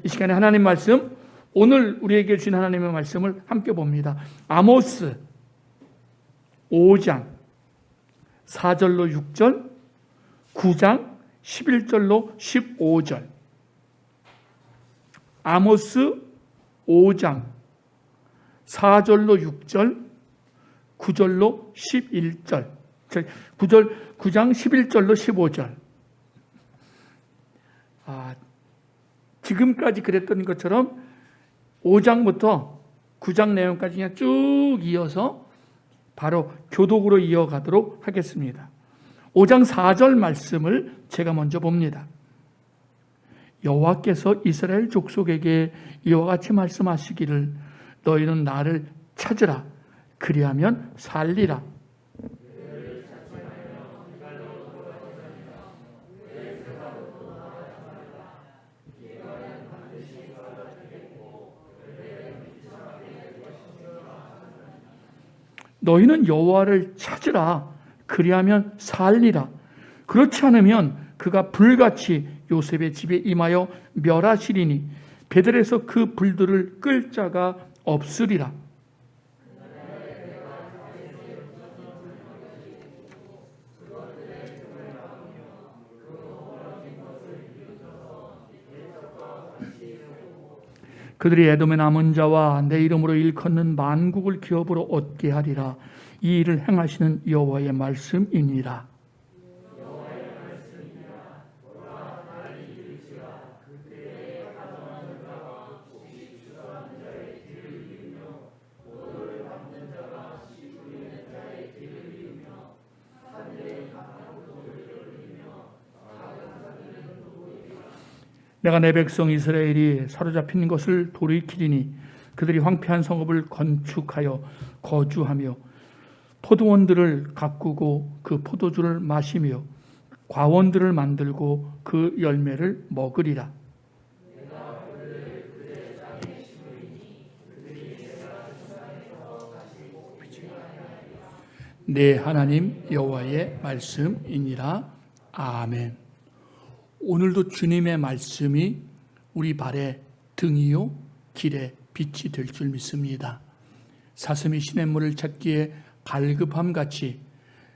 이 시간에 하나님 말씀, 오늘 우리에게 주신 하나님의 말씀을 함께 봅니다. 아모스 5장 4절로 6절, 9장 11절로 15절. 아모스 5장 4절로 6절, 9절로 11절. 9장 11절로 15절. 지금까지 그랬던 것처럼 5장부터 9장 내용까지 그냥 쭉 이어서 바로 교독으로 이어가도록 하겠습니다. 5장 4절 말씀을 제가 먼저 봅니다. 여호와께서 이스라엘 족속에게 이와 같이 말씀하시기를 너희는 나를 찾으라 그리하면 살리라. 너희는 여호와를 찾으라 그리하면 살리라. 그렇지 않으면 그가 불같이 요셉의 집에 임하여 멸하시리니 베들에서 그 불들을 끌 자가 없으리라. 그들이 에돔의 남은 자와 내 이름으로 일컫는 만국을 기업으로 얻게 하리라. 이 일을 행하시는 여호와의 말씀이니라. 내가 내 백성 이스라엘이 사로잡힌 것을 돌이키리니 그들이 황폐한 성읍을 건축하여 거주하며 포도원들을 가꾸고 그 포도주를 마시며 과원들을 만들고 그 열매를 먹으리라. 내 하나님 여호와의 말씀이니라. 아멘. 오늘도 주님의 말씀이 우리 발의 등이요 길의 빛이 될 줄 믿습니다. 사슴이 시냇물을 찾기에 갈급함같이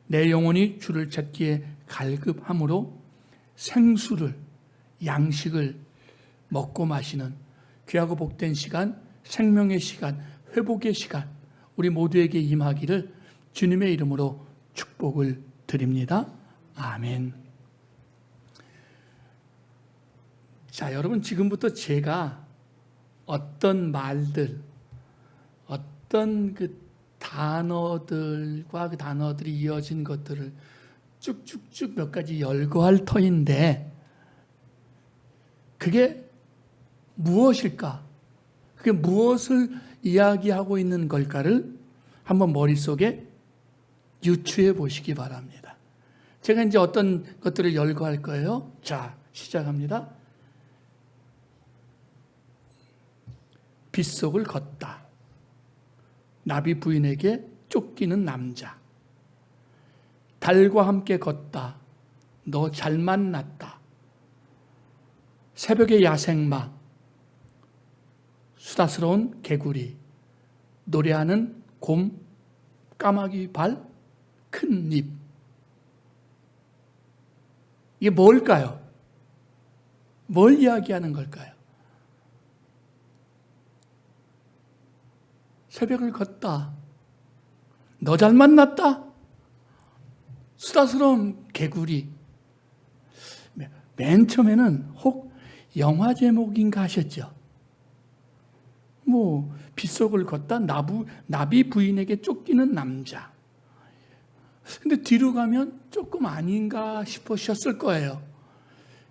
내 영혼이 주를 찾기에 갈급함으로 생수를, 양식을 먹고 마시는 귀하고 복된 시간, 생명의 시간, 회복의 시간 우리 모두에게 임하기를 주님의 이름으로 축복을 드립니다. 아멘. 자, 여러분 지금부터 제가 어떤 말들, 어떤 그 단어들과 그 단어들이 이어진 것들을 쭉쭉쭉 몇 가지 열거할 터인데 그게 무엇일까? 그게 무엇을 이야기하고 있는 걸까를 한번 머릿속에 유추해 보시기 바랍니다. 제가 이제 어떤 것들을 열거할 거예요. 자, 시작합니다. 빗속을 걷다. 나비 부인에게 쫓기는 남자. 달과 함께 걷다. 너 잘 만났다. 새벽의 야생마. 수다스러운 개구리. 노래하는 곰. 까마귀 발. 큰 입. 이게 뭘까요? 뭘 이야기하는 걸까요? 새벽을 걷다. 너 잘 만났다. 수다스러운 개구리. 맨 처음에는 혹 영화 제목인가 하셨죠. 빗속을 걷다. 나비 부인에게 쫓기는 남자. 근데 뒤로 가면 조금 아닌가 싶으셨을 거예요.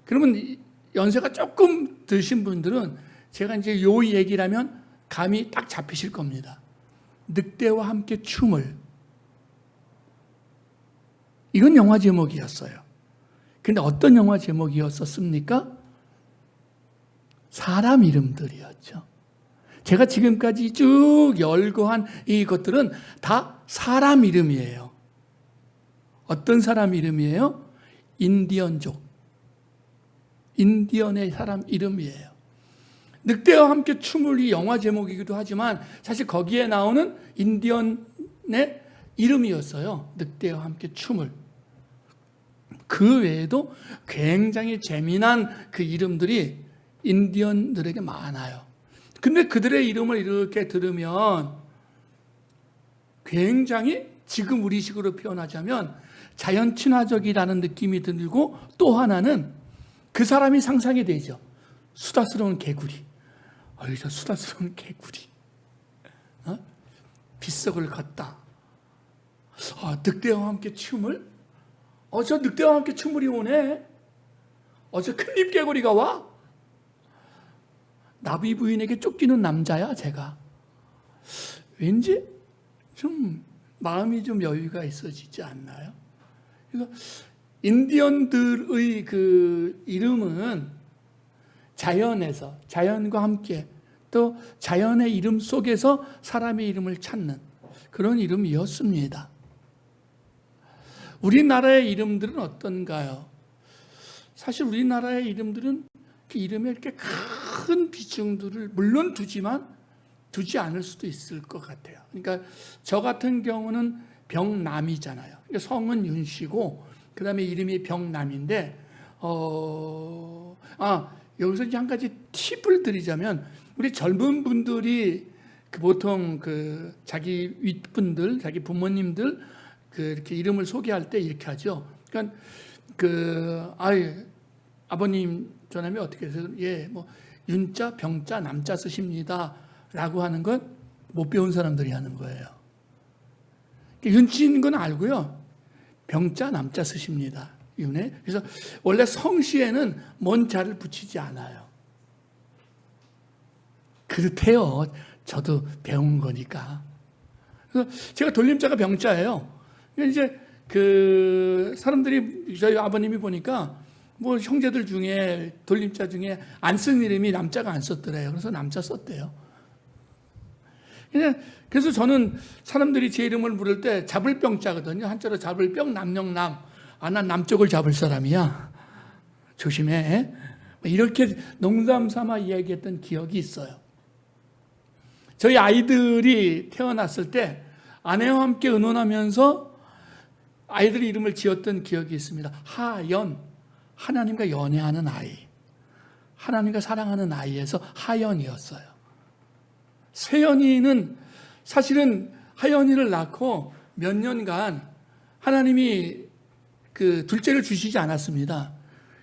그러면 연세가 조금 드신 분들은 제가 이제 요 얘기를 하면 감이 딱 잡히실 겁니다. 늑대와 함께 춤을. 이건 영화 제목이었어요. 그런데 어떤 영화 제목이었습니까? 사람 이름들이었죠. 제가 지금까지 쭉 열거한 이것들은 다 사람 이름이에요. 어떤 사람 이름이에요? 인디언족. 인디언의 사람 이름이에요. 늑대와 함께 춤을, 이 영화 제목이기도 하지만 사실 거기에 나오는 인디언의 이름이었어요. 늑대와 함께 춤을. 그 외에도 굉장히 재미난 그 이름들이 인디언들에게 많아요. 근데 그들의 이름을 이렇게 들으면 굉장히 지금 우리식으로 표현하자면 자연 친화적이라는 느낌이 들고, 또 하나는 그 사람이 상상이 되죠. 수다스러운 개구리. 저 수다스러운 개구리. 빗속을 걷다. 늑대와 함께 춤을? 저 늑대와 함께 춤을 오네. 저 큰잎 개구리가 와? 나비 부인에게 쫓기는 남자야, 제가. 왠지 좀 마음이 좀 여유가 있어지지 않나요? 그래서 인디언들의 그 이름은 자연에서, 자연과 함께 또 자연의 이름 속에서 사람의 이름을 찾는 그런 이름이었습니다. 우리나라의 이름들은 어떤가요? 사실 우리나라의 이름들은 그 이름에 이렇게 큰 비중들을 물론 두지 않을 수도 있을 것 같아요. 그러니까 저 같은 경우는 병남이잖아요. 그러니까 성은 윤씨고 그 다음에 이름이 병남인데 여기서 이제 한 가지 팁을 드리자면, 우리 젊은 분들이 보통 자기 윗분들, 자기 부모님들 이렇게 이름을 소개할 때 이렇게 하죠. 그러니까 아버님 전함이 어떻게 해서 윤자, 병자, 남자 쓰십니다라고 하는 건 못 배운 사람들이 하는 거예요. 윤자인 건 알고요. 병자, 남자 쓰십니다. 그래서 원래 성씨에는 뭔 자를 붙이지 않아요. 그렇대요. 저도 배운 거니까. 그래서 제가 돌림자가 병자예요. 이제 사람들이, 저희 아버님이 보니까 형제들 중에 돌림자 중에 안 쓴 이름이 남자가 안 썼더래요. 그래서 남자 썼대요. 그래서 저는 사람들이 제 이름을 부를 때 잡을 병자거든요. 한자로 잡을 병, 남영남. 난 남쪽을 잡을 사람이야. 조심해. 이렇게 농담 삼아 이야기했던 기억이 있어요. 저희 아이들이 태어났을 때 아내와 함께 의논하면서 아이들 이름을 지었던 기억이 있습니다. 하연, 하나님과 연애하는 아이, 하나님과 사랑하는 아이에서 하연이었어요. 세연이는 사실은 하연이를 낳고 몇 년간 하나님이 둘째를 주시지 않았습니다.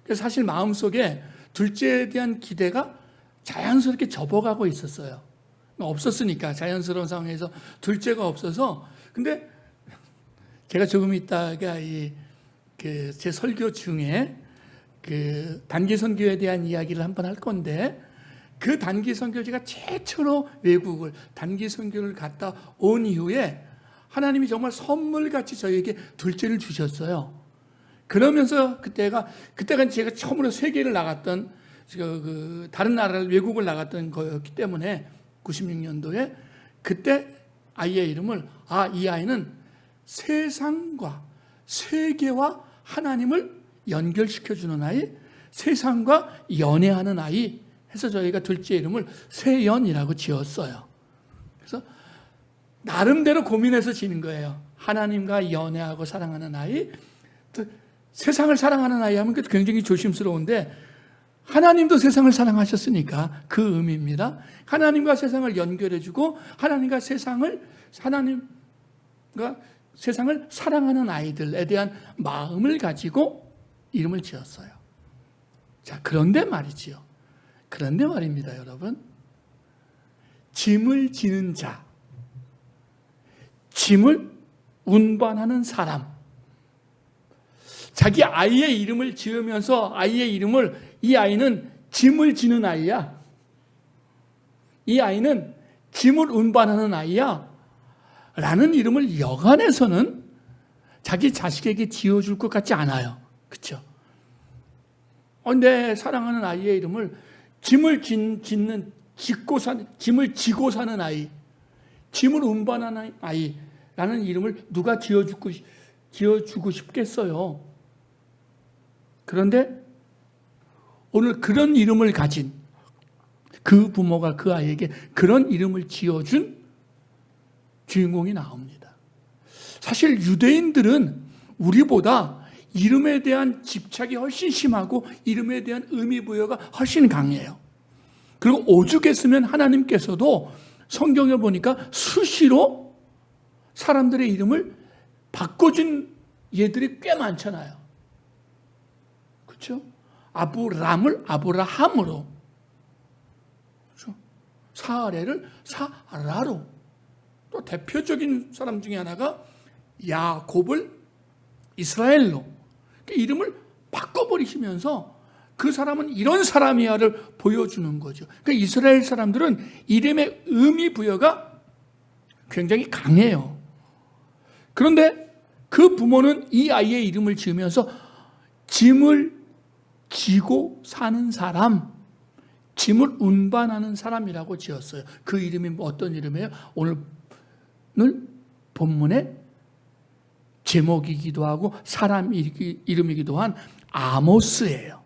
그래서 사실 마음속에 둘째에 대한 기대가 자연스럽게 접어가고 있었어요. 없었으니까, 자연스러운 상황에서 둘째가 없어서. 근데 제가 조금 있다가 제 설교 중에 단기 선교에 대한 이야기를 한번 할 건데, 그 단기 선교를 제가 최초로 외국을 단기 선교를 갔다 온 이후에 하나님이 정말 선물같이 저에게 둘째를 주셨어요. 그러면서 그때가 제가 처음으로 세계를 나갔던, 다른 나라를, 외국을 나갔던 거였기 때문에 96년도에 그때 아이의 이름을, 이 아이는 세상과 세계와 하나님을 연결시켜주는 아이, 세상과 연애하는 아이 해서 저희가 둘째 이름을 세연이라고 지었어요. 그래서 나름대로 고민해서 지는 거예요. 하나님과 연애하고 사랑하는 아이, 또 세상을 사랑하는 아이 하면 굉장히 조심스러운데, 하나님도 세상을 사랑하셨으니까 그 의미입니다. 하나님과 세상을 연결해주고 하나님과 세상을 사랑하는 아이들에 대한 마음을 가지고 이름을 지었어요. 자, 그런데 말입니다, 여러분. 짐을 지는 자, 짐을 운반하는 사람, 자기 아이의 이름을 지으면서 이 아이는 짐을 지는 아이야. 이 아이는 짐을 운반하는 아이야. 라는 이름을 여간해서는 자기 자식에게 지어줄 것 같지 않아요. 그렇죠? 내 사랑하는 아이의 이름을 짐을 지고 사는 아이, 짐을 운반하는 아이라는 이름을 누가 지어주고 싶겠어요. 그런데 오늘 그런 이름을 가진, 그 부모가 그 아이에게 그런 이름을 지어준 주인공이 나옵니다. 사실 유대인들은 우리보다 이름에 대한 집착이 훨씬 심하고 이름에 대한 의미 부여가 훨씬 강해요. 그리고 오죽했으면 하나님께서도 성경에 보니까 수시로 사람들의 이름을 바꿔준 예들이 꽤 많잖아요. 그렇죠? 아브람을 아브라함으로, 그렇죠? 사레를 사라로, 또 대표적인 사람 중에 하나가 야곱을 이스라엘로 이름을 바꿔버리시면서 그 사람은 이런 사람이야를 보여주는 거죠. 그러니까 이스라엘 사람들은 이름의 의미 부여가 굉장히 강해요. 그런데 그 부모는 이 아이의 이름을 지으면서 짐을 지고 사는 사람, 짐을 운반하는 사람이라고 지었어요. 그 이름이 어떤 이름이에요? 오늘 본문의 제목이기도 하고 사람 이름이기도 한 아모스예요.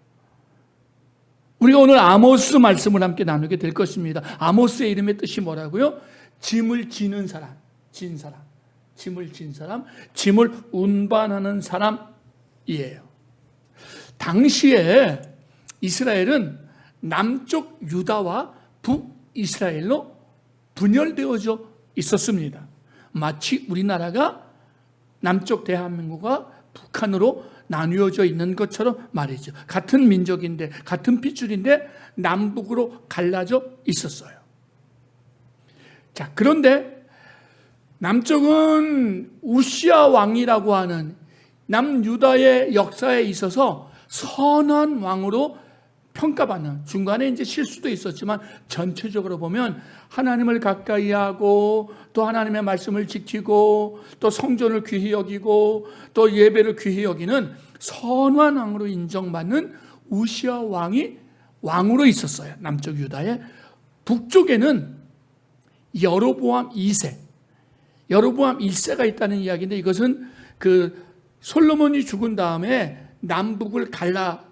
우리가 오늘 아모스 말씀을 함께 나누게 될 것입니다. 아모스의 이름의 뜻이 뭐라고요? 짐을 지는 사람, 진 사람, 짐을 진 사람, 짐을 운반하는 사람이에요. 당시에 이스라엘은 남쪽 유다와 북이스라엘로 분열되어져 있었습니다. 마치 우리나라가 남쪽 대한민국과 북한으로 나뉘어져 있는 것처럼 말이죠. 같은 민족인데, 같은 핏줄인데 남북으로 갈라져 있었어요. 자, 그런데 남쪽은 우시야 왕이라고 하는 남유다의 역사에 있어서 선한 왕으로 평가받는, 중간에 이제 실수도 있었지만 전체적으로 보면 하나님을 가까이 하고 또 하나님의 말씀을 지키고 또 성전을 귀히 여기고 또 예배를 귀히 여기는 선한 왕으로 인정받는 우시야 왕이 왕으로 있었어요. 남쪽 유다에. 북쪽에는 여로보암 2세, 여로보암 1세가 있다는 이야기인데, 이것은 그 솔로몬이 죽은 다음에 남북을 갈라서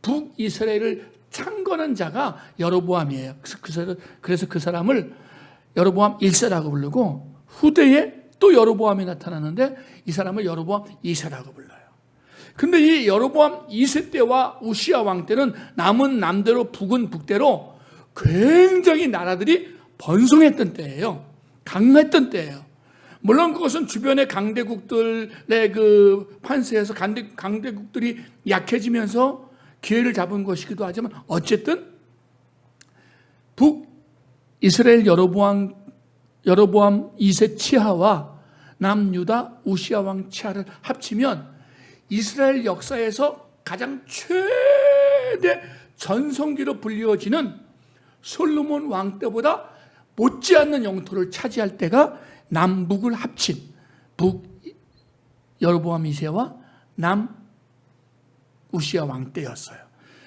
북이스라엘을 창건한 자가 여로보암이에요. 그래서 그 사람을 여로보암 1세라고 부르고, 후대에 또 여로보암이 나타나는데 이 사람을 여로보암 2세라고 불러요. 근데 이 여로보암 2세 때와 우시야 왕 때는 남은 남대로 북은 북대로 굉장히 나라들이 번성했던 때예요. 강했던 때예요. 물론 그것은 주변의 강대국들의 그 판세에서 강대국들이 약해지면서 기회를 잡은 것이기도 하지만, 어쨌든 북이스라엘 여로보암 2세 치하와 남유다 우시야 왕 치하를 합치면 이스라엘 역사에서 가장 최대 전성기로 불리워지는 솔로몬 왕 때보다 못지않는 영토를 차지할 때가 남북을 합친 북 여로보암 2세와 남 우시야 왕 때였어요.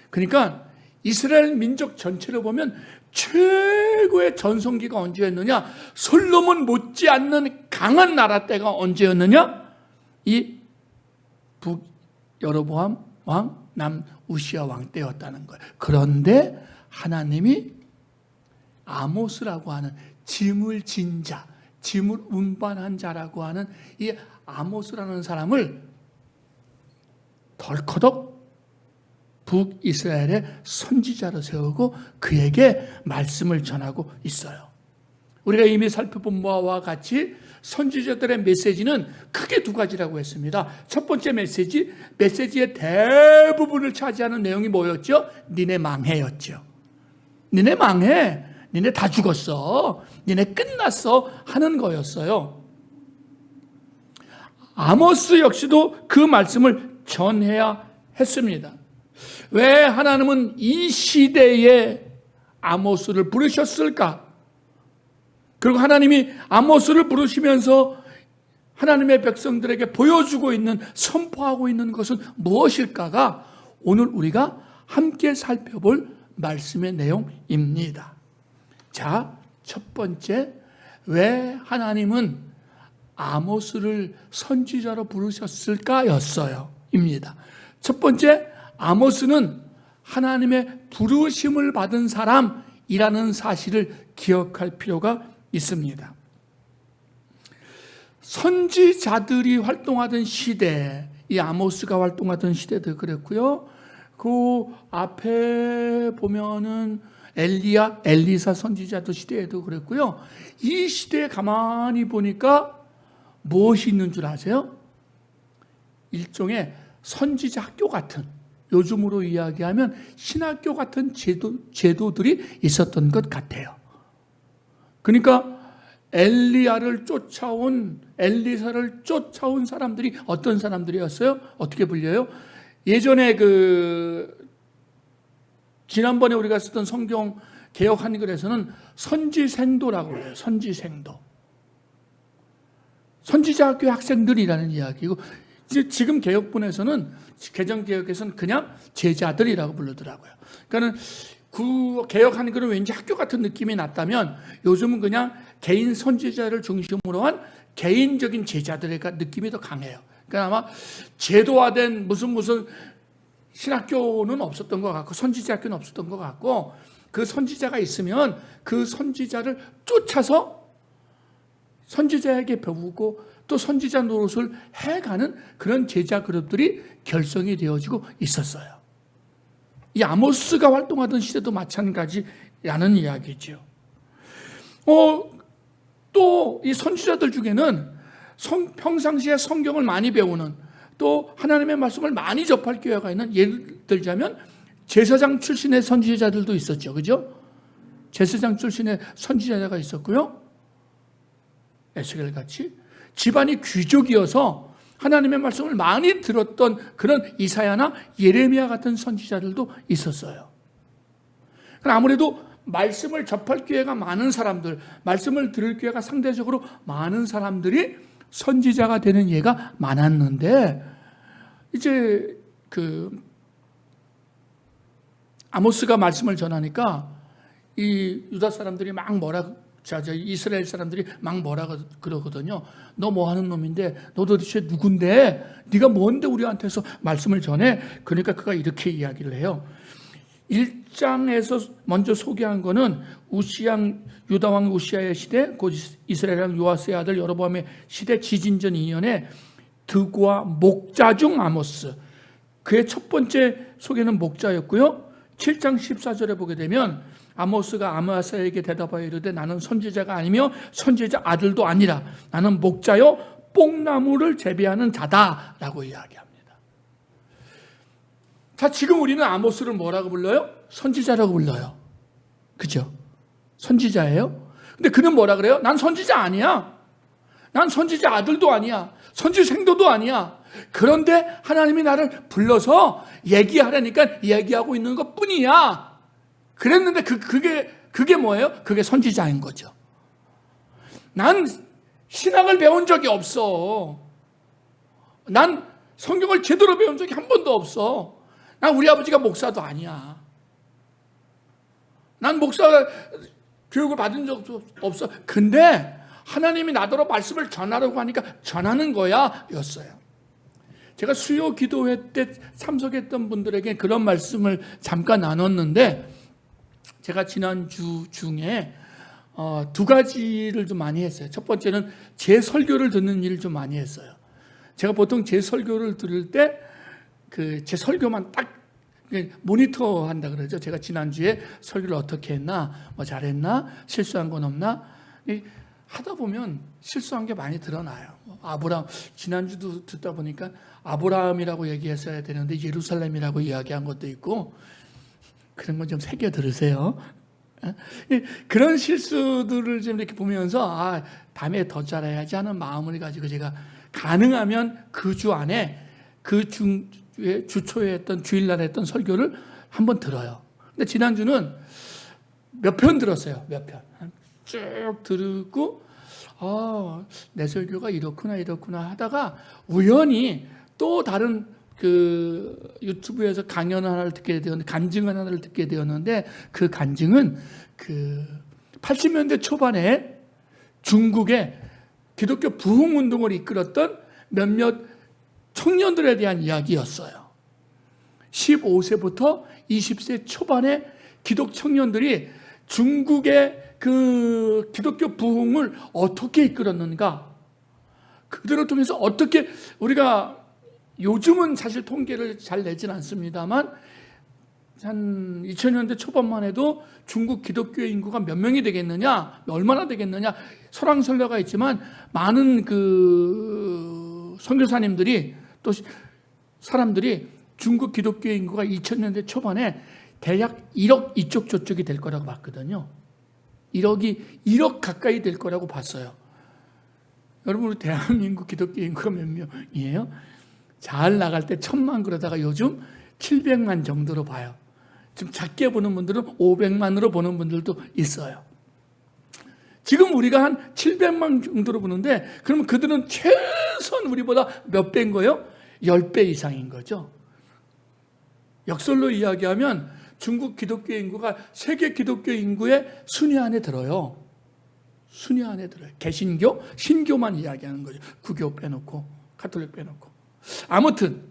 그러니까 이스라엘 민족 전체를 보면 최고의 전성기가 언제였느냐? 솔로몬 못지않는 강한 나라 때가 언제였느냐? 이 북 여로보암 왕, 남 우시야 왕 때였다는 거예요. 그런데 하나님이 아모스라고 하는 짐을 진 자, 짐을 운반한 자라고 하는 이 아모스라는 사람을 덜커덕 북이스라엘의 선지자로 세우고 그에게 말씀을 전하고 있어요. 우리가 이미 살펴본 바와 같이 선지자들의 메시지는 크게 두 가지라고 했습니다. 첫 번째 메시지의 대부분을 차지하는 내용이 뭐였죠? 니네 망해였죠. 니네 망해. 니네 다 죽었어. 니네 끝났어. 하는 거였어요. 아모스 역시도 그 말씀을 전해야 했습니다. 왜 하나님은 이 시대에 아모스를 부르셨을까? 그리고 하나님이 아모스를 부르시면서 하나님의 백성들에게 보여주고 있는, 선포하고 있는 것은 무엇일까가 오늘 우리가 함께 살펴볼 말씀의 내용입니다. 자, 첫 번째, 왜 하나님은 아모스를 선지자로 부르셨을까? 였어요. 입니다. 첫 번째, 아모스는 하나님의 부르심을 받은 사람이라는 사실을 기억할 필요가 있습니다. 선지자들이 활동하던 시대, 이 아모스가 활동하던 시대도 그랬고요. 그 앞에 보면은 엘리사 선지자도 시대에도 그랬고요. 이 시대에 가만히 보니까 무엇이 있는 줄 아세요? 일종의 선지자 학교 같은, 요즘으로 이야기하면 신학교 같은 제도들이 있었던 것 같아요. 그러니까 엘리사를 쫓아온 사람들이 어떤 사람들이었어요? 어떻게 불려요? 예전에 지난번에 우리가 쓰던 성경 개역 한글에서는 선지생도라고 해요. 선지생도. 선지자학교 학생들이라는 이야기고, 지금 개역본에서는, 개정개역에서는 그냥 제자들이라고 부르더라고요. 그러니까는 그 개역 한글은 왠지 학교 같은 느낌이 났다면, 요즘은 그냥 개인 선지자를 중심으로 한 개인적인 제자들의 느낌이 더 강해요. 그러니까 아마 제도화된 무슨 신학교는 없었던 것 같고, 선지자 학교는 없었던 것 같고, 그 선지자가 있으면 그 선지자를 쫓아서 선지자에게 배우고 또 선지자 노릇을 해가는 그런 제자 그룹들이 결성이 되어지고 있었어요. 이 아모스가 활동하던 시대도 마찬가지라는 이야기죠. 또 이 선지자들 중에는 평상시에 성경을 많이 배우는, 또 하나님의 말씀을 많이 접할 기회가 있는, 예를 들자면 제사장 출신의 선지자들도 있었죠. 그죠? 제사장 출신의 선지자가 있었고요. 에스겔 같이 집안이 귀족이어서 하나님의 말씀을 많이 들었던 그런 이사야나 예레미야 같은 선지자들도 있었어요. 아무래도 말씀을 접할 기회가 많은 사람들, 말씀을 들을 기회가 상대적으로 많은 사람들이 선지자가 되는 예가 많았는데, 이제 아모스가 말씀을 전하니까 이 유다 사람들이 막 이스라엘 사람들이 막 그러거든요. 너 뭐 하는 놈인데, 너 도대체 누군데, 네가 뭔데 우리한테서 말씀을 전해? 그러니까 그가 이렇게 이야기를 해요. 1장에서 먼저 소개한 거는 유다 왕 우시아의 시대, 곧 이스라엘 왕 요아스의 아들 여로보암의 시대, 지진전 2년에 드고와 목자 중 아모스, 그의 첫 번째 소개는 목자였고요. 7장 14절에 보게 되면 아모스가 아마사에게 대답하여 이르되 나는 선지자가 아니며 선지자 아들도 아니라 나는 목자요 뽕나무를 재배하는 자다라고 이야기합니다. 자, 지금 우리는 아모스를 뭐라고 불러요? 선지자라고 불러요. 그죠? 선지자예요. 근데 그는 뭐라 그래요? 난 선지자 아니야. 난 선지자 아들도 아니야. 선지생도도 아니야. 그런데 하나님이 나를 불러서 얘기하라니까 얘기하고 있는 것 뿐이야. 그랬는데 그게 뭐예요? 그게 선지자인 거죠. 난 신학을 배운 적이 없어. 난 성경을 제대로 배운 적이 한 번도 없어. 난 우리 아버지가 목사도 아니야. 난 목사 교육을 받은 적도 없어. 근데 하나님이 나더러 말씀을 전하라고 하니까 전하는 거야 였어요. 제가 수요 기도회 때 참석했던 분들에게 그런 말씀을 잠깐 나눴는데, 제가 지난주 중에 두 가지를 좀 많이 했어요. 첫 번째는 제 설교를 듣는 일을 좀 많이 했어요. 제가 보통 제 설교를 들을 때 제 설교만 딱 모니터 한다 그러죠. 제가 지난주에 설교를 어떻게 했나, 뭐 잘했나, 실수한 건 없나, 하다 보면 실수한 게 많이 드러나요. 지난주도 듣다 보니까 아브라함이라고 얘기했어야 되는데 예루살렘이라고 이야기한 것도 있고, 그런 건 좀 새겨 들으세요. 그런 실수들을 좀 이렇게 보면서 다음에 더 잘해야지 하는 마음을 가지고 제가 가능하면 그 주 안에 주초에 했던 주일날 했던 설교를 한번 들어요. 근데 지난주는 몇 편 들었어요. 몇 편. 쭉 듣고 내 설교가 이렇구나 하다가 우연히 또 다른 유튜브에서 강연 하나를 듣게 되었는데, 간증 하나를 듣게 되었는데, 그 간증은 80년대 초반에 중국의 기독교 부흥운동을 이끌었던 몇몇 청년들에 대한 이야기였어요. 15세부터 20세 초반의 기독 청년들이 중국의 그 기독교 부흥을 어떻게 이끌었는가, 그들을 통해서 어떻게, 우리가 요즘은 사실 통계를 잘 내진 않습니다만 한 2000년대 초반만 해도 중국 기독교의 인구가 몇 명이 되겠느냐, 얼마나 되겠느냐, 설왕설래가 있지만 많은 그 선교사님들이 또 사람들이 중국 기독교의 인구가 2000년대 초반에 대략 1억 이쪽 저쪽이 될 거라고 봤거든요. 1억 가까이 될 거라고 봤어요. 여러분, 우리 대한민국 기독교 인구가 몇 명이에요? 잘 나갈 때 1000만, 그러다가 요즘 700만 정도로 봐요. 좀 작게 보는 분들은 500만으로 보는 분들도 있어요. 지금 우리가 한 700만 정도로 보는데, 그러면 그들은 최소한 우리보다 몇 배인 거예요? 10배 이상인 거죠. 역설로 이야기하면 중국 기독교 인구가 세계 기독교 인구의 순위 안에 들어요. 순위 안에 들어요. 개신교, 신교만 이야기하는 거죠. 구교 빼놓고, 가톨릭 빼놓고. 아무튼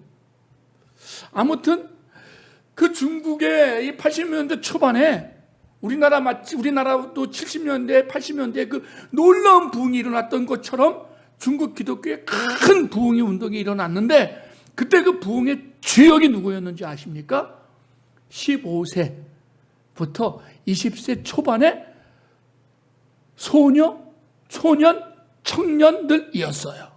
그 중국의 이 80년대 초반에 우리나라도 70년대, 80년대에 그 놀라운 부흥이 일어났던 것처럼 중국 기독교의 큰 부흥의 운동이 일어났는데, 그때 그 부흥의 주역이 누구였는지 아십니까? 15세부터 20세 초반의 소년, 청년들이었어요.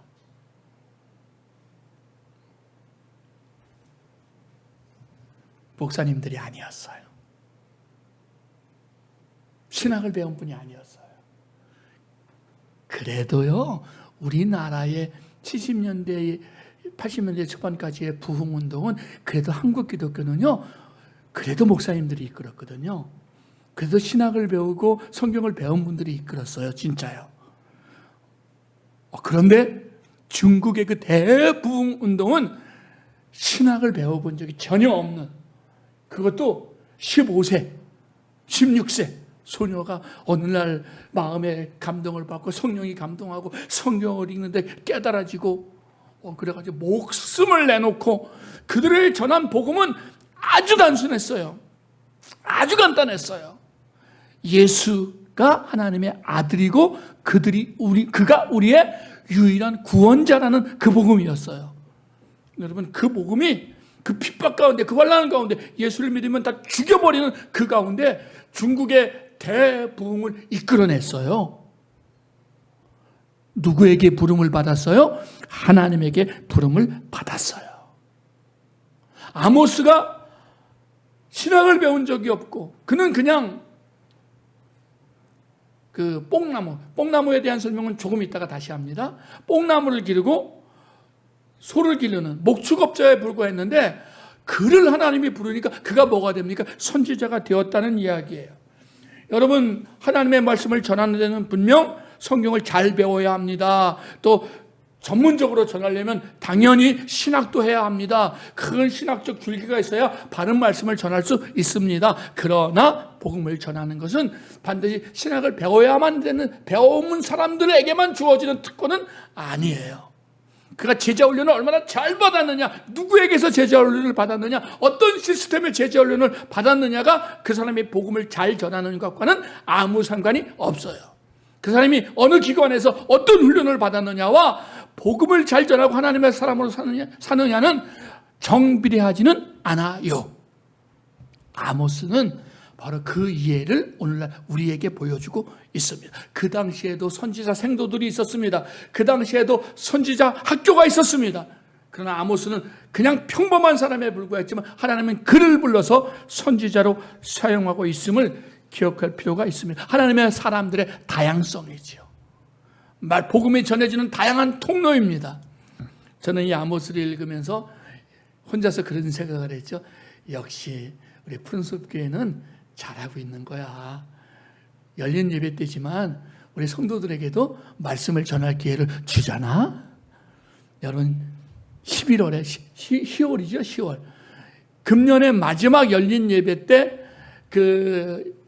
목사님들이 아니었어요. 신학을 배운 분이 아니었어요. 그래도요, 우리나라의 70년대, 80년대 초반까지의 부흥운동은, 그래도 한국 기독교는요, 그래도 목사님들이 이끌었거든요. 그래도 신학을 배우고 성경을 배운 분들이 이끌었어요. 진짜요. 그런데 중국의 그 대부흥운동은 신학을 배워본 적이 전혀 없는, 그것도 15세, 16세 소녀가 어느 날 마음에 감동을 받고 성령이 감동하고 성경을 읽는데 깨달아지고, 그래가지고 목숨을 내놓고, 그들의 전한 복음은 아주 단순했어요. 아주 간단했어요. 예수가 하나님의 아들이고 그가 우리의 유일한 구원자라는 그 복음이었어요. 여러분, 그 복음이 그 핍박 가운데, 그 환난 가운데 예수를 믿으면 다 죽여버리는 그 가운데 중국의 대부흥을 이끌어냈어요. 누구에게 부름을 받았어요? 하나님에게 부름을 받았어요. 아모스가 신학을 배운 적이 없고, 그는 그냥 그 뽕나무에 대한 설명은 조금 이따가 다시 합니다. 뽕나무를 기르고 소를 기르는 목축업자에 불과했는데, 그를 하나님이 부르니까 그가 뭐가 됩니까? 선지자가 되었다는 이야기예요. 여러분, 하나님의 말씀을 전하는 데는 분명 성경을 잘 배워야 합니다. 또 전문적으로 전하려면 당연히 신학도 해야 합니다. 큰 신학적 줄기가 있어야 바른 말씀을 전할 수 있습니다. 그러나 복음을 전하는 것은 반드시 신학을 배워야만 되는, 배운 사람들에게만 주어지는 특권은 아니에요. 그가 제자훈련을 얼마나 잘 받았느냐, 누구에게서 제자훈련을 받았느냐, 어떤 시스템의 제자훈련을 받았느냐가 그 사람이 복음을 잘 전하는 것과는 아무 상관이 없어요. 그 사람이 어느 기관에서 어떤 훈련을 받았느냐와 복음을 잘 전하고 하나님의 사람으로 사느냐는 정비례하지는 않아요. 아모스는 바로 그 이해를 오늘날 우리에게 보여주고 있습니다. 그 당시에도 선지자 생도들이 있었습니다. 그 당시에도 선지자 학교가 있었습니다. 그러나 아모스는 그냥 평범한 사람에 불과했지만 하나님은 그를 불러서 선지자로 사용하고 있음을 기억할 필요가 있습니다. 하나님의 사람들의 다양성이지요. 복음이 전해지는 다양한 통로입니다. 저는 이 아모스를 읽으면서 혼자서 그런 생각을 했죠. 역시 우리 푸른숲교회는 잘하고 있는 거야. 열린 예배 때지만 우리 성도들에게도 말씀을 전할 기회를 주잖아. 여러분, 11월에 10월이죠. 10월. 금년의 마지막 열린 예배 때 그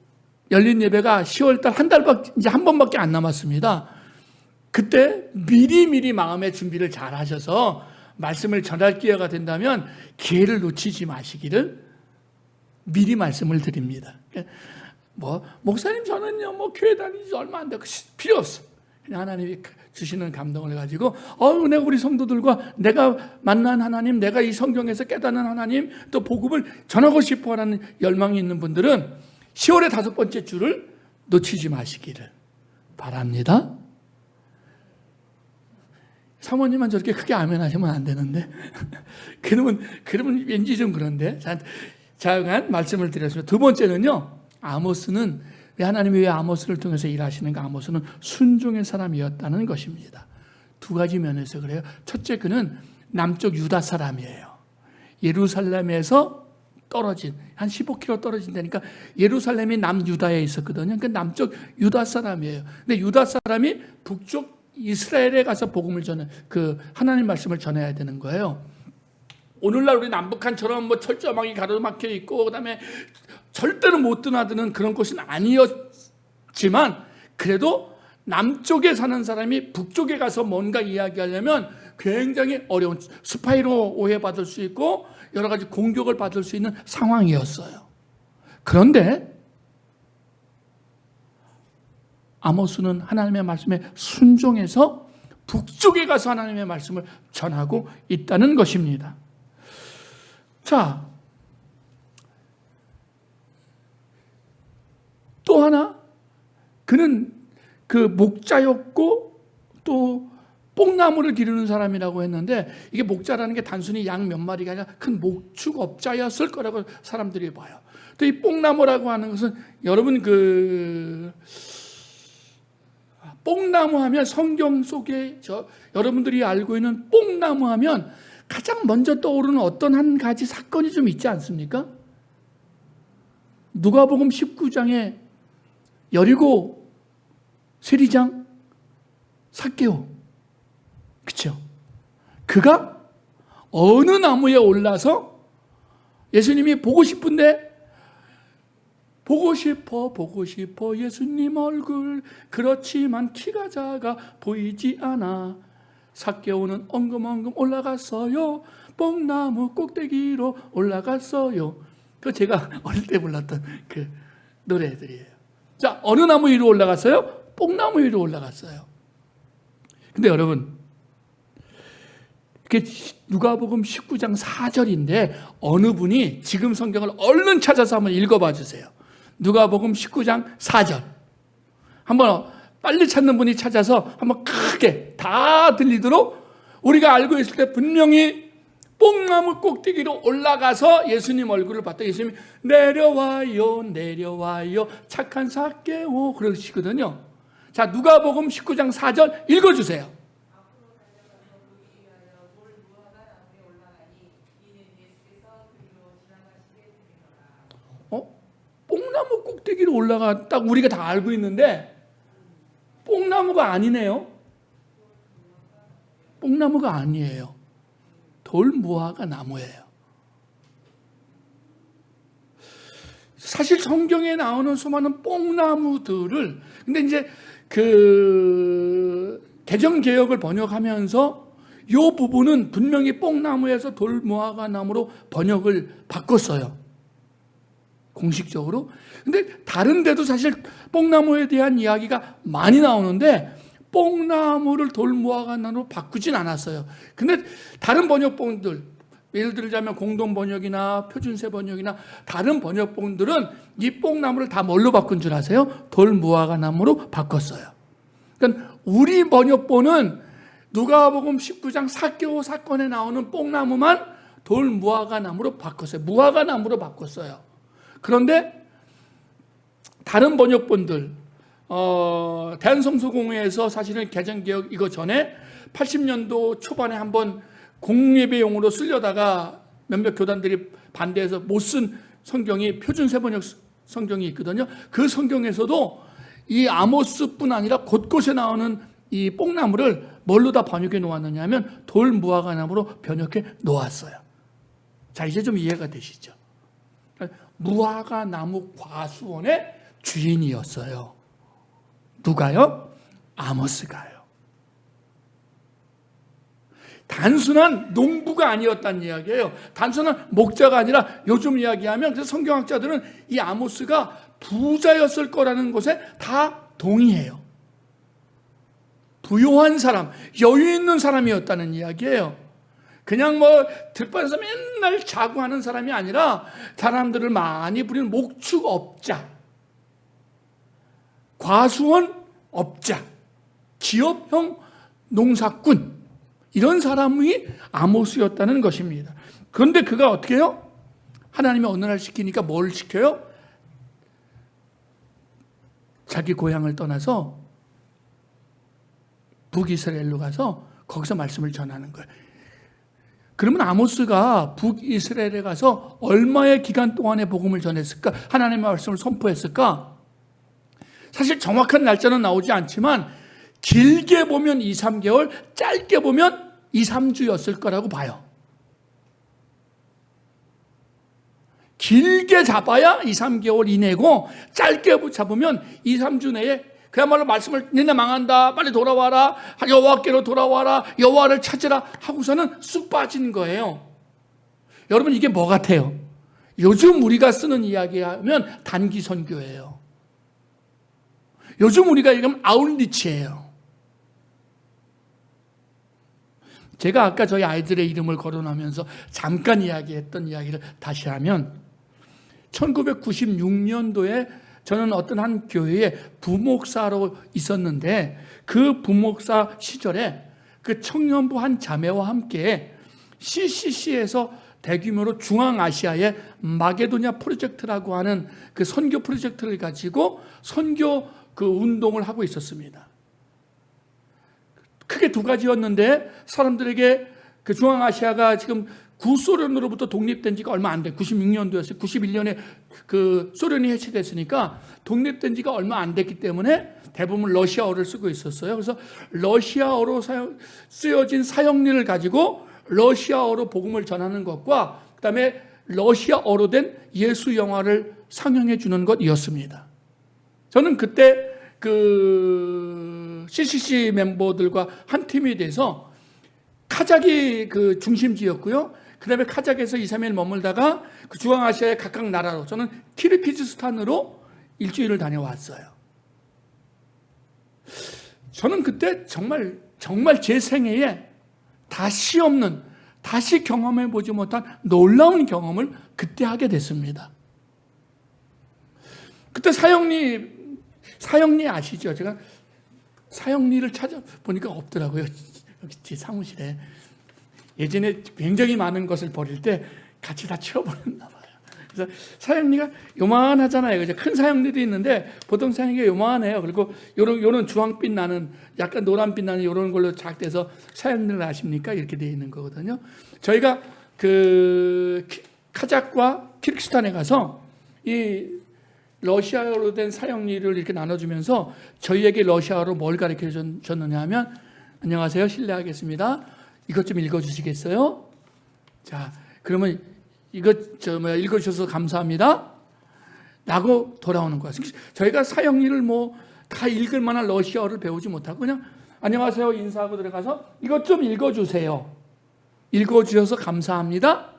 열린 예배가 10월달 이제 한 번밖에 안 남았습니다. 그때 미리 마음의 준비를 잘 하셔서 말씀을 전할 기회가 된다면 기회를 놓치지 마시기를 미리 말씀을 드립니다. 목사님 저는요 교회 다니지 얼마 안 되고 필요 없어. 그냥 하나님이 주시는 감동을 가지고 내가 우리 성도들과 내가 만난 하나님, 내가 이 성경에서 깨닫는 하나님, 또 복음을 전하고 싶어하는 열망이 있는 분들은 10월의 5번째 주를 놓치지 마시기를 바랍니다. 사모님만 저렇게 크게 아멘 하시면 안 되는데 그러면 왠지 좀 그런데. 자영한 말씀을 드렸습니다. 두 번째는요, 아모스는 하나님이 왜 아모스를 통해서 일하시는가? 아모스는 순종의 사람이었다는 것입니다. 두 가지 면에서 그래요. 첫째, 그는 남쪽 유다 사람이에요. 예루살렘에서 떨어진 한 15km 떨어진다니까 예루살렘이 남유다에 있었거든요. 그러니까 남쪽 유다 사람이에요. 근데 유다 사람이 북쪽 이스라엘에 가서 복음을 전해 하나님 말씀을 전해야 되는 거예요. 오늘날 우리 남북한처럼 철조망이 가로막혀 있고 그다음에 절대로 못 드나드는 그런 곳은 아니었지만 그래도 남쪽에 사는 사람이 북쪽에 가서 뭔가 이야기하려면 굉장히 어려운, 스파이로 오해받을 수 있고 여러 가지 공격을 받을 수 있는 상황이었어요. 그런데 아모스는 하나님의 말씀에 순종해서 북쪽에 가서 하나님의 말씀을 전하고 있다는 것입니다. 자, 또 하나, 그는 목자였고 또 뽕나무를 기르는 사람이라고 했는데, 이게 목자라는 게 단순히 양 몇 마리가 아니라 큰 목축업자였을 거라고 사람들이 봐요. 또 이 뽕나무라고 하는 것은 여러분 뽕나무 하면 성경 속에 여러분들이 알고 있는 뽕나무 하면 가장 먼저 떠오르는 어떤 한 가지 사건이 좀 있지 않습니까? 누가복음 19장에 여리고 세리장 삭개오, 그렇죠? 그가 어느 나무에 올라서 예수님이 보고 싶은데 보고 싶어 예수님 얼굴, 그렇지만 키가 작아 보이지 않아. 삭개오는 엉금엉금 올라갔어요. 뽕나무 꼭대기로 올라갔어요. 그 제가 어릴 때 불렀던 그 노래들이에요. 자, 어느 나무 위로 올라갔어요? 뽕나무 위로 올라갔어요. 근데 여러분, 그게 누가복음 19장 4절인데 어느 분이 지금 성경을 얼른 찾아서 한번 읽어봐 주세요. 누가복음 19장 4절. 한번 빨리 찾는 분이 찾아서 한번 크게 다 들리도록, 우리가 알고 있을 때 분명히 뽕나무 꼭대기로 올라가서 예수님 얼굴을 봤다. 예수님이 내려와요 내려와요 착한 삭개오 그러시거든요. 자, 누가복음 19장 4절 읽어주세요. 뽕나무 꼭대기로 올라갔다고 우리가 다 알고 있는데 뽕나무가 아니네요. 뽕나무가 아니에요. 돌무화과 나무예요. 사실 성경에 나오는 수많은 뽕나무들을, 근데 이제 개정개역을 번역하면서 이 부분은 분명히 뽕나무에서 돌무화과 나무로 번역을 바꿨어요, 공식적으로. 근데 다른 데도 사실 뽕나무에 대한 이야기가 많이 나오는데 뽕나무를 돌무화과 나무로 바꾸진 않았어요. 근데 다른 번역본들, 예를 들자면 공동번역이나 표준세 번역이나 다른 번역본들은 이 뽕나무를 다 뭘로 바꾼 줄 아세요? 돌무화과 나무로 바꿨어요. 그러니까 우리 번역본은 누가복음 19장 삭개오 사건에 나오는 뽕나무만 돌무화과 나무로 바꿨어요. 무화과 나무로 바꿨어요. 그런데 다른 번역본들, 대한성서공회에서 사실은 개정개혁 이거 전에 80년도 초반에 한번 공예배용으로 쓰려다가 몇몇 교단들이 반대해서 못 쓴 성경이 표준세번역 성경이 있거든요. 그 성경에서도 이 아모스뿐 아니라 곳곳에 나오는 이 뽕나무를 뭘로 다 번역해 놓았느냐 하면 돌무화과 나무로 번역해 놓았어요. 자, 이제 좀 이해가 되시죠? 무화과 나무 과수원의 주인이었어요. 누가요? 아모스가요. 단순한 농부가 아니었다는 이야기예요. 단순한 목자가 아니라 요즘 이야기하면 그래서 성경학자들은 이 아모스가 부자였을 거라는 것에 다 동의해요. 부유한 사람, 여유 있는 사람이었다는 이야기예요. 그냥 들판에서 맨날 자고 하는 사람이 아니라 사람들을 많이 부리는 목축업자, 과수원업자, 기업형 농사꾼, 이런 사람이 아모스였다는 것입니다. 그런데 그가 어떻게 해요? 하나님이 어느 날 시키니까 뭘 시켜요? 자기 고향을 떠나서 북이스라엘로 가서 거기서 말씀을 전하는 거예요. 그러면 아모스가 북이스라엘에 가서 얼마의 기간 동안에 복음을 전했을까? 하나님의 말씀을 선포했을까? 사실 정확한 날짜는 나오지 않지만 길게 보면 2, 3개월, 짧게 보면 2, 3주였을 거라고 봐요. 길게 잡아야 2, 3개월 이내고 짧게 잡으면 2, 3주 내에 그야말로 말씀을 니네 망한다, 빨리 돌아와라, 여호와께로 돌아와라, 여호와를 찾으라 하고서는 쑥 빠진 거예요. 여러분, 이게 뭐 같아요? 요즘 우리가 쓰는 이야기하면 단기 선교예요. 요즘 우리가 얘기하면 아웃리치예요. 제가 아까 저희 아이들의 이름을 거론하면서 잠깐 이야기했던 이야기를 다시 하면 1996년도에 저는 어떤 한 교회에 부목사로 있었는데 그 부목사 시절에 그 청년부 한 자매와 함께 CCC에서 대규모로 중앙아시아의 마게도냐 프로젝트라고 하는 그 선교 프로젝트를 가지고 선교 그 운동을 하고 있었습니다. 크게 두 가지였는데 사람들에게 그 중앙아시아가 지금 구소련으로부터 독립된 지가 얼마 안 돼. 96년도였어요. 91년에 그 소련이 해체됐으니까 독립된 지가 얼마 안 됐기 때문에 대부분 러시아어를 쓰고 있었어요. 그래서 러시아어로 쓰여진 사형리를 가지고 러시아어로 복음을 전하는 것과 그다음에 러시아어로 된 예수 영화를 상영해 주는 것이었습니다. 저는 그때 그 CCC 멤버들과 한 팀이 돼서 카자흐이 그 중심지였고요. 그 다음에 카자흐에서 2, 3일 머물다가 그 중앙아시아의 각각 나라로 저는 키르기즈스탄으로 일주일을 다녀왔어요. 저는 그때 정말 제 생애에 다시 없는, 다시 경험해보지 못한 놀라운 경험을 그때 하게 됐습니다. 그때 사형리 아시죠? 제가 사형리를 찾아보니까 없더라고요. 여기 제 사무실에. 예전에 굉장히 많은 것을 버릴 때 같이 다 치워버렸나 봐요. 그래서 사형리가 요만하잖아요. 그죠? 큰 사형리도 있는데 보통 사형리가 요만해요. 그리고 요런 주황빛 나는, 약간 노란빛 나는 요런 걸로 작돼서 사형리를 아십니까? 이렇게 되어 있는 거거든요. 저희가 그 카자흐과 키르기스탄에 가서 이 러시아어로 된 사형리를 이렇게 나눠주면서 저희에게 러시아어로 뭘 가르쳐 줬느냐 하면, 안녕하세요, 실례하겠습니다, 이것 좀 읽어주시겠어요? 자, 그러면 읽어주셔서 감사합니다 라고 돌아오는 거야. 저희가 사형리를 다 읽을 만한 러시아어를 배우지 못하고 그냥 안녕하세요 인사하고 들어가서 이것 좀 읽어주세요, 읽어주셔서 감사합니다,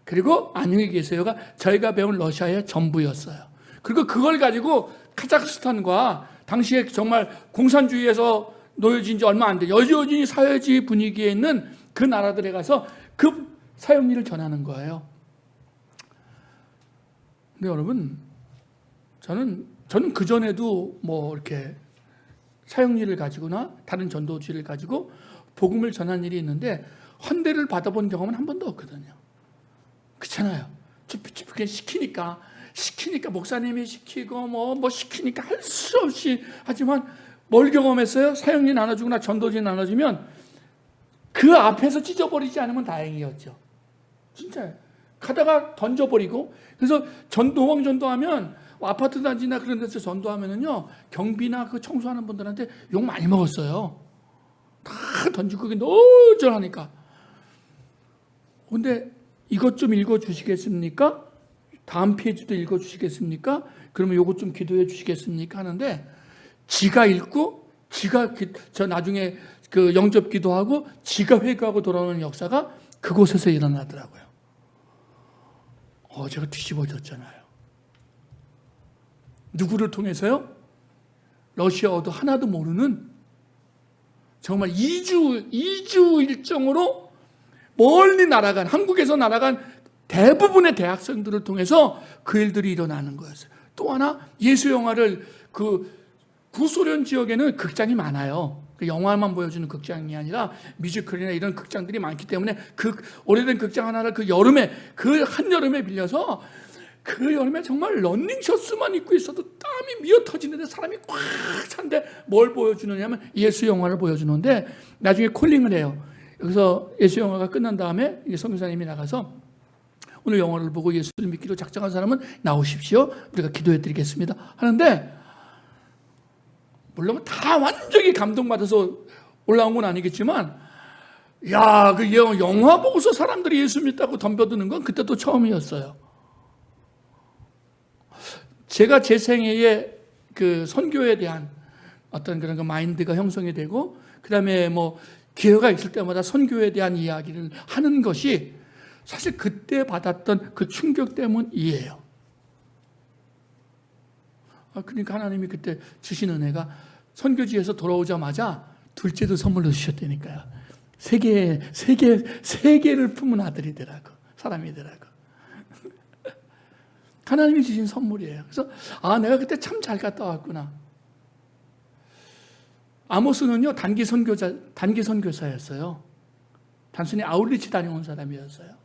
그리고 안녕히 계세요가 저희가 배운 러시아의 전부였어요. 그리고 그걸 가지고 카자흐스탄과 당시에 정말 공산주의에서 놓여진 지 얼마 안 돼, 여전히 사회주의 분위기에 있는 그 나라들에 가서 그 사형리를 전하는 거예요. 근데 여러분, 저는 그전에도 이렇게 사형리를 가지고나 다른 전도지를 가지고 복음을 전한 일이 있는데 헌대를 받아본 경험은 한 번도 없거든요. 그렇잖아요. 그냥 시키니까 목사님이 시키고 시키니까 할 수 없이 하지만 뭘 경험했어요? 사형리 나눠주거나 전도지 나눠주면 그 앞에서 찢어버리지 않으면 다행이었죠. 진짜 가다가 던져버리고. 그래서 도망 전도하면 아파트 단지나 그런 데서 전도하면은요, 경비나 그 청소하는 분들한테 욕 많이 먹었어요. 다 던지고 그게 너절하니까. 근데 이것 좀 읽어주시겠습니까? 다음 페이지도 읽어주시겠습니까? 그러면 요것 좀 기도해 주시겠습니까? 하는데 지가 읽고 저 나중에 그 영접기도 하고 지가 회개하고 돌아오는 역사가 그곳에서 일어나더라고요. 제가 뒤집어졌잖아요. 누구를 통해서요? 러시아어도 하나도 모르는 정말 2주 일정으로 멀리 날아간, 한국에서 날아간 대부분의 대학생들을 통해서 그 일들이 일어나는 거였어요. 또 하나, 예수 영화를 그 구소련 지역에는 극장이 많아요. 그 영화만 보여주는 극장이 아니라 뮤지컬이나 이런 극장들이 많기 때문에 그 오래된 극장 하나를 그 여름에, 그 한여름에 빌려서 그 여름에 정말 런닝셔츠만 입고 있어도 땀이 미어 터지는데 사람이 꽉 찬데 뭘 보여주느냐면 예수 영화를 보여주는데 나중에 콜링을 해요. 여기서 예수 영화가 끝난 다음에 선교사님이 나가서 오늘 영화를 보고 예수를 믿기로 작정한 사람은 나오십시오. 우리가 기도해 드리겠습니다. 하는데 물론 다 완전히 감동받아서 올라온 건 아니겠지만 야, 그 영화 보고서 사람들이 예수 믿다고 덤벼드는 건 그때도 처음이었어요. 제가 제 생애에 그 선교에 대한 어떤 그런 그 마인드가 형성이 되고 그다음에 뭐 기회가 있을 때마다 선교에 대한 이야기를 하는 것이 사실 그때 받았던 그 충격 때문이에요. 그러니까 하나님이 그때 주신 은혜가 선교지에서 돌아오자마자 둘째도 선물로 주셨다니까요. 세 개를 품은 아들이더라고. 사람이더라고. 하나님이 주신 선물이에요. 그래서 내가 그때 참 잘 갔다 왔구나. 아모스는요 단기 선교사였어요. 단순히 아울리치 다녀온 사람이었어요.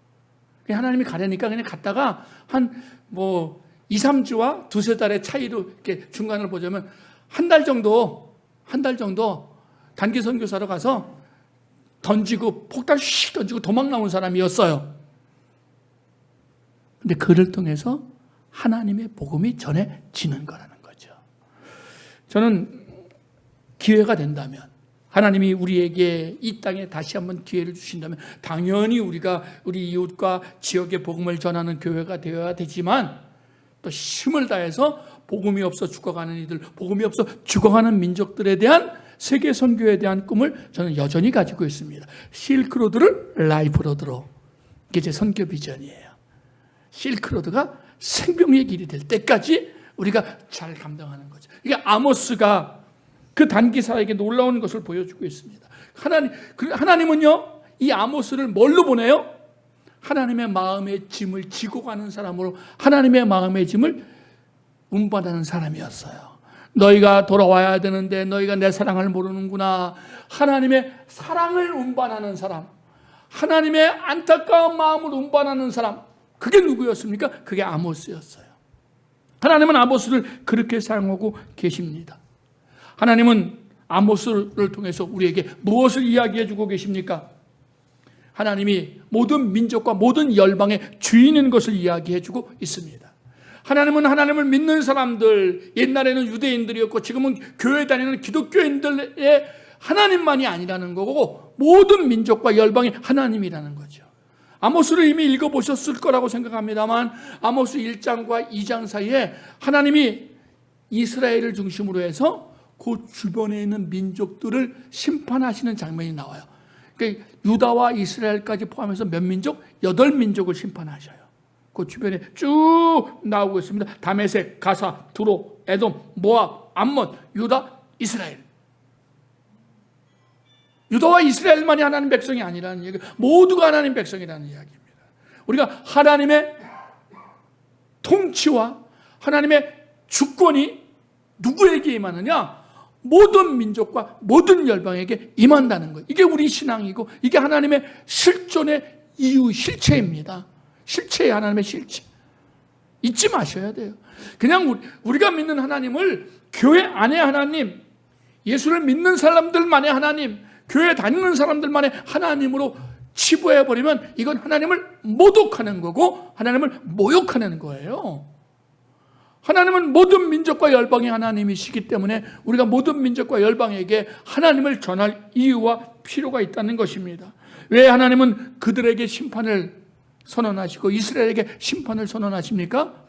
하나님이 가려니까 그냥 갔다가 한 2, 3주와 두세 달의 차이로 이렇게 중간을 보자면 한 달 정도 단기 선교사로 가서 던지고 폭탄 슉 던지고 도망 나온 사람이었어요. 근데 그를 통해서 하나님의 복음이 전해지는 거라는 거죠. 저는 기회가 된다면 하나님이 우리에게 이 땅에 다시 한번 기회를 주신다면 당연히 우리가 우리 이웃과 지역의 복음을 전하는 교회가 되어야 되지만 또 힘을 다해서 복음이 없어 죽어가는 이들, 복음이 없어 죽어가는 민족들에 대한 세계 선교에 대한 꿈을 저는 여전히 가지고 있습니다. 실크로드를 라이프로드로. 이게 제 선교 비전이에요. 실크로드가 생명의 길이 될 때까지 우리가 잘 감당하는 거죠. 이게 아모스가 그 단기사에게 놀라운 것을 보여주고 있습니다. 하나님은요, 이 아모스를 뭘로 보내요? 하나님의 마음의 짐을 지고 가는 사람으로 하나님의 마음의 짐을 운반하는 사람이었어요. 너희가 돌아와야 되는데 너희가 내 사랑을 모르는구나. 하나님의 사랑을 운반하는 사람, 하나님의 안타까운 마음을 운반하는 사람, 그게 누구였습니까? 그게 아모스였어요. 하나님은 아모스를 그렇게 사용하고 계십니다. 하나님은 아모스를 통해서 우리에게 무엇을 이야기해 주고 계십니까? 하나님이 모든 민족과 모든 열방의 주인인 것을 이야기해 주고 있습니다. 하나님은 하나님을 믿는 사람들, 옛날에는 유대인들이었고 지금은 교회 다니는 기독교인들의 하나님만이 아니라는 거고 모든 민족과 열방의 하나님이라는 거죠. 아모스를 이미 읽어보셨을 거라고 생각합니다만 아모스 1장과 2장 사이에 하나님이 이스라엘을 중심으로 해서 그 주변에 있는 민족들을 심판하시는 장면이 나와요. 그러니까 유다와 이스라엘까지 포함해서 몇 민족? 8민족을 심판하셔요. 그 주변에 쭉 나오고 있습니다. 다메섹, 가사, 두로, 에돔, 모압, 암몬, 유다, 이스라엘. 유다와 이스라엘만이 하나님 백성이 아니라는 얘기, 모두가 하나님 백성이라는 이야기입니다. 우리가 하나님의 통치와 하나님의 주권이 누구에게 임하느냐? 모든 민족과 모든 열방에게 임한다는 거예요. 이게 우리 신앙이고 이게 하나님의 실존의 이유, 실체입니다. 실체예요. 하나님의 실체. 잊지 마셔야 돼요. 그냥 우리가 믿는 하나님을 교회 안의 하나님, 예수를 믿는 사람들만의 하나님, 교회 다니는 사람들만의 하나님으로 치부해버리면 이건 하나님을 모독하는 거고 하나님을 모욕하는 거예요. 하나님은 모든 민족과 열방의 하나님이시기 때문에 우리가 모든 민족과 열방에게 하나님을 전할 이유와 필요가 있다는 것입니다. 왜 하나님은 그들에게 심판을 선언하시고 이스라엘에게 심판을 선언하십니까?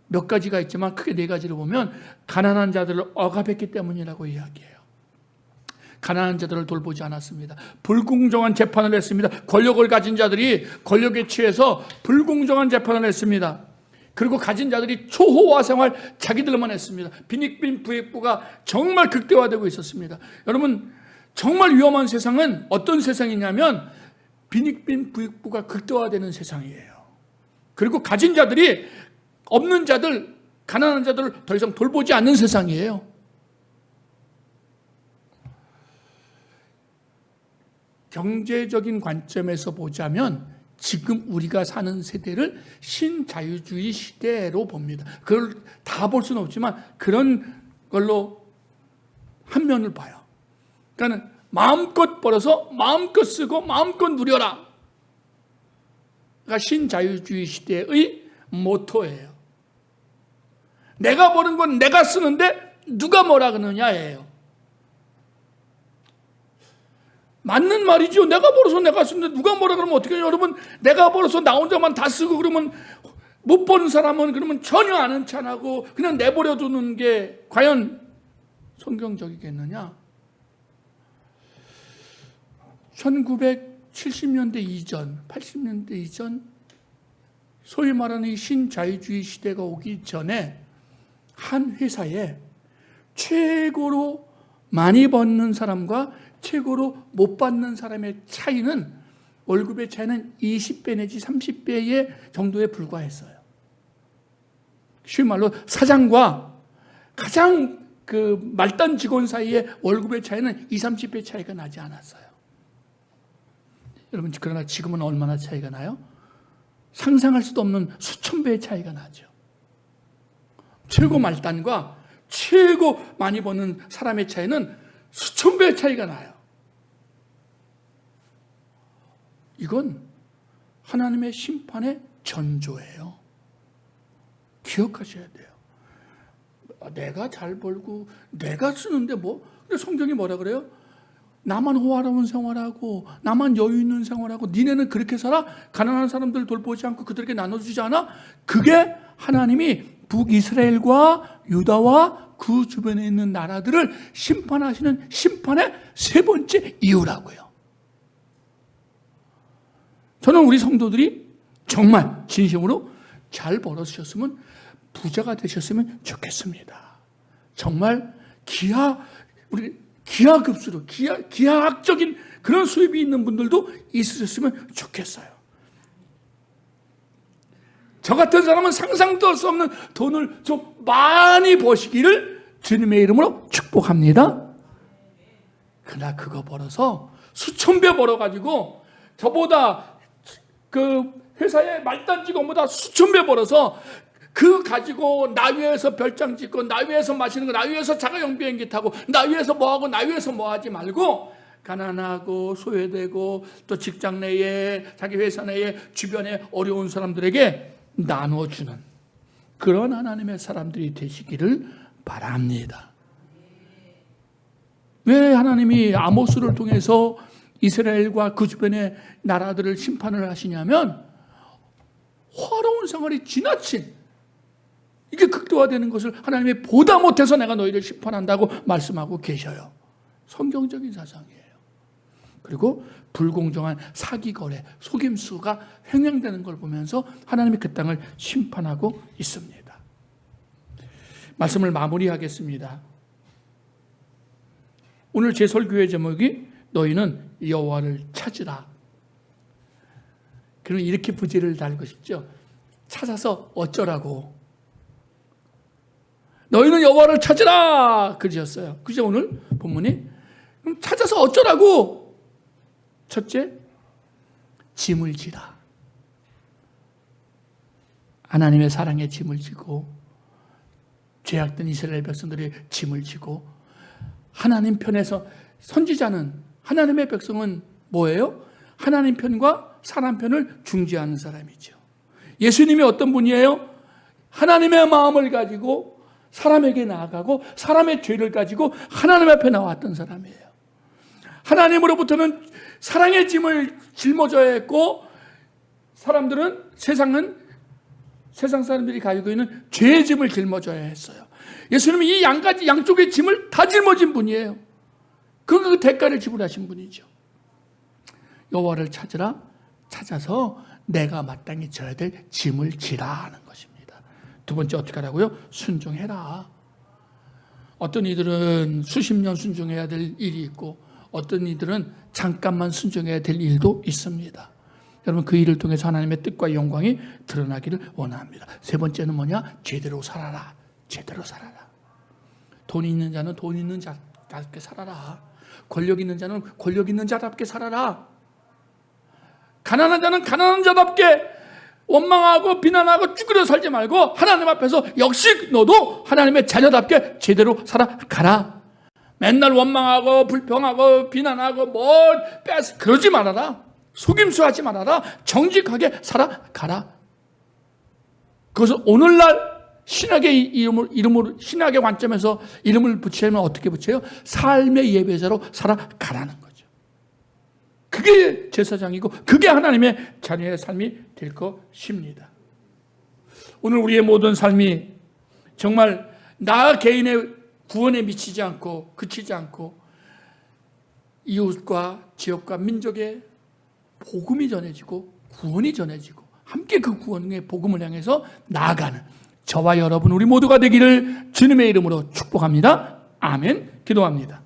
몇 가지가 있지만 크게 4가지로 보면 가난한 자들을 억압했기 때문이라고 이야기해요. 가난한 자들을 돌보지 않았습니다. 불공정한 재판을 했습니다. 권력을 가진 자들이 권력에 취해서 불공정한 재판을 했습니다. 그리고 가진 자들이 초호화 생활 자기들만 했습니다. 빈익빈 부익부가 정말 극대화되고 있었습니다. 여러분, 정말 위험한 세상은 어떤 세상이냐면 빈익빈 부익부가 극대화되는 세상이에요. 그리고 가진 자들이 없는 자들, 가난한 자들을 더 이상 돌보지 않는 세상이에요. 경제적인 관점에서 보자면 지금 우리가 사는 세대를 신자유주의 시대로 봅니다. 그걸 다 볼 수는 없지만 그런 걸로 한 면을 봐요. 그러니까 마음껏 벌어서 마음껏 쓰고 마음껏 누려라. 그러니까 신자유주의 시대의 모토예요. 내가 버는 건 내가 쓰는데 누가 뭐라 그러느냐예요. 맞는 말이죠. 내가 벌어서 내가 쓰는데 누가 뭐라 그러면 어떻게 해요? 여러분, 내가 벌어서 나 혼자만 다 쓰고 그러면 못 버는 사람은 그러면 전혀 안 한찬하고 그냥 내버려 두는 게 과연 성경적이겠느냐? 1970년대 이전, 80년대 이전 소위 말하는 이 신자유주의 시대가 오기 전에 한 회사에 최고로 많이 버는 사람과 최고로 못 받는 사람의 차이는, 월급의 차이는 20배 내지 30배의 정도에 불과했어요. 쉬운 말로 사장과 가장 그 말단 직원 사이의 월급의 차이는 20, 30배 차이가 나지 않았어요. 여러분, 그러나 지금은 얼마나 차이가 나요? 상상할 수도 없는 수천 배의 차이가 나죠. 최고 말단과 최고 많이 버는 사람의 차이는 수천 배의 차이가 나요. 이건 하나님의 심판의 전조예요. 기억하셔야 돼요. 내가 잘 벌고 내가 쓰는데 뭐, 근데 성경이 뭐라 그래요? 나만 호화로운 생활하고 나만 여유 있는 생활하고 니네는 그렇게 살아? 가난한 사람들 돌보지 않고 그들에게 나눠주지 않아? 그게 하나님이 북이스라엘과 유다와 그 주변에 있는 나라들을 심판하시는 심판의 세 번째 이유라고요. 저는 우리 성도들이 정말 진심으로 잘 벌어주셨으면, 부자가 되셨으면 좋겠습니다. 정말 기하급수로 기하학적인 그런 수입이 있는 분들도 있으셨으면 좋겠어요. 저 같은 사람은 상상도 할 수 없는 돈을 좀 많이 버시기를 주님의 이름으로 축복합니다. 그러나 그거 벌어서 수천 배 벌어가지고 저보다 그 회사의 말단 직원보다 수천 배 벌어서 그 가지고 나 위에서 별장 짓고 나 위에서 마시는 거, 나 위에서 자가용 비행기 타고 나 위에서 뭐하고 나 위에서 뭐하지 말고 가난하고 소외되고 또 직장 내에 자기 회사 내에 주변에 어려운 사람들에게 나눠주는 그런 하나님의 사람들이 되시기를 바랍니다. 왜 하나님이 아모스를 통해서 이스라엘과 그 주변의 나라들을 심판을 하시냐면 화로운 생활이 지나친 이게 극대화되는 것을 하나님이 보다 못해서 내가 너희를 심판한다고 말씀하고 계셔요. 성경적인 사상이에요. 그리고 불공정한 사기 거래, 속임수가 횡행되는 걸 보면서 하나님이 그 땅을 심판하고 있습니다. 말씀을 마무리하겠습니다. 오늘 제 설교의 제목이 너희는 여호와를 찾으라. 그럼 이렇게 부제를 달고 싶죠. 찾아서 어쩌라고. 너희는 여호와를 찾으라 그러셨어요. 그죠? 오늘 본문이. 그럼 찾아서 어쩌라고. 첫째, 짐을 지라. 하나님의 사랑에 짐을 지고 죄악된 이스라엘 백성들이 짐을 지고, 하나님 편에서 선지자는, 하나님의 백성은 뭐예요? 하나님 편과 사람 편을 중지하는 사람이죠. 예수님이 어떤 분이에요? 하나님의 마음을 가지고 사람에게 나아가고 사람의 죄를 가지고 하나님 앞에 나왔던 사람이에요. 하나님으로부터는 사랑의 짐을 짊어져야 했고, 세상 사람들이 가지고 있는 죄의 짐을 짊어져야 했어요. 예수님이 이 양쪽의 짐을 다 짊어진 분이에요. 그 대가를 지불하신 분이죠. 여호와를 찾아서 내가 마땅히 져야 될 짐을 지라 하는 것입니다. 두 번째 어떻게 하라고요? 순종해라. 어떤 이들은 수십 년 순종해야 될 일이 있고 어떤 이들은 잠깐만 순종해야 될 일도 있습니다. 여러분 그 일을 통해서 하나님의 뜻과 영광이 드러나기를 원합니다. 세 번째는 뭐냐? 제대로 살아라. 제대로 살아라. 돈이 있는 자는 돈 있는 자답게 살아라. 권력 있는 자는 권력 있는 자답게 살아라. 가난한 자는 가난한 자답게 원망하고 비난하고 쭈그려 살지 말고 하나님 앞에서 역시 너도 하나님의 자녀답게 제대로 살아가라. 맨날 원망하고 불평하고 비난하고 뭘 빼앗 그러지 말아라. 속임수하지 말아라. 정직하게 살아가라. 그것을 오늘날 신학의 이름으로 신학의 관점에서 이름을 붙이면 어떻게 붙여요? 삶의 예배자로 살아가라는 거죠. 그게 제사장이고 그게 하나님의 자녀의 삶이 될 것입니다. 오늘 우리의 모든 삶이 정말 나 개인의 구원에 미치지 않고 그치지 않고 이웃과 지역과 민족의 복음이 전해지고 구원이 전해지고 함께 그 구원의 복음을 향해서 나아가는 저와 여러분 우리 모두가 되기를 주님의 이름으로 축복합니다. 아멘. 기도합니다.